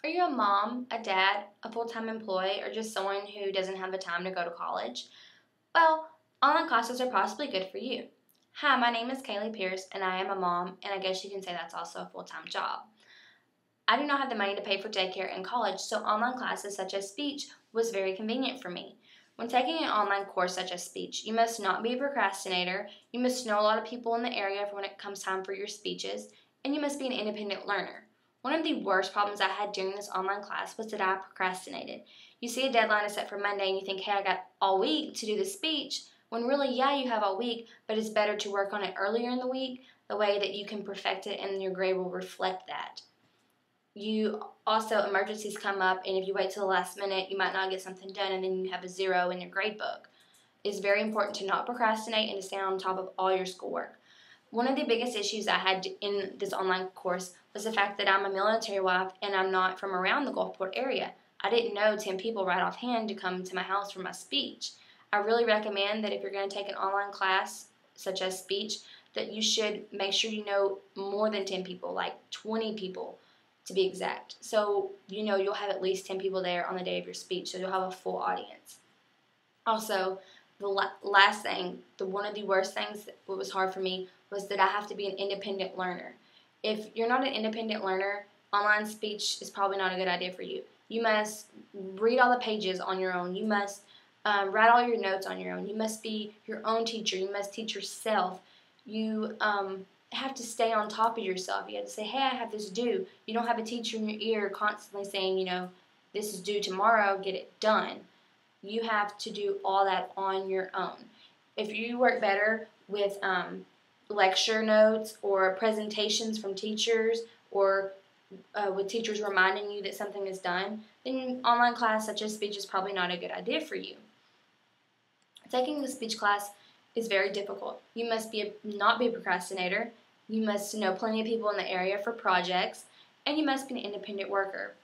Are you a mom, a dad, a full-time employee, or just someone who doesn't have the time to go to college? Well, online classes are possibly good for you. Hi, my name is Kaylee Pierce, and I am a mom, and I guess you can say that's also a full-time job. I do not have the money to pay for daycare in college, so online classes such as speech was very convenient for me. When taking an online course such as speech, you must not be a procrastinator, you must know a lot of people in the area for when it comes time for your speeches, and you must be an independent learner. One of the worst problems I had during this online class was that I procrastinated. You see a deadline is set for Monday and you think, hey, I got all week to do the speech, when really, yeah, you have all week, but it's better to work on it earlier in the week, the way that you can perfect it and your grade will reflect that. Emergencies come up, and if you wait till the last minute, you might not get something done, and then you have a 0 in your grade book. It's very important to not procrastinate and to stay on top of all your schoolwork. One of the biggest issues I had in this online course was the fact that I'm a military wife and I'm not from around the Gulfport area. I didn't know 10 people right offhand to come to my house for my speech. I really recommend that if you're going to take an online class, such as speech, that you should make sure you know more than 10 people, like 20 people to be exact. So, you'll have at least 10 people there on the day of your speech, so you'll have a full audience. Also, the last thing, one of the worst things that was hard for me was that I have to be an independent learner. If you're not an independent learner, online speech is probably not a good idea for you. You must read all the pages on your own. You must write all your notes on your own. You must be your own teacher. You must teach yourself. You have to stay on top of yourself. You have to say, hey, I have this due. You don't have a teacher in your ear constantly saying, this is due tomorrow, get it done. You have to do all that on your own. If you work better with lecture notes or presentations from teachers, or with teachers reminding you that something is done, then online class such as speech is probably not a good idea for you. Taking the speech class is very difficult. You must not be a procrastinator. You must know plenty of people in the area for projects, and you must be an independent worker.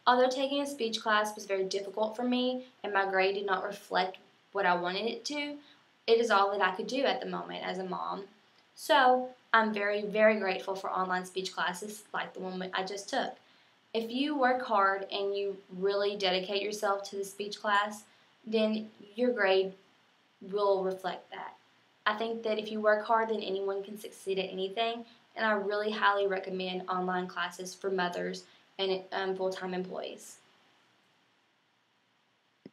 Although taking a speech class was very difficult for me and my grade did not reflect what I wanted it to, it is all that I could do at the moment as a mom. So I'm very, very grateful for online speech classes like the one I just took. If you work hard and you really dedicate yourself to the speech class, then your grade will reflect that. I think that if you work hard, then anyone can succeed at anything, and I really highly recommend online classes for mothers and full-time employees.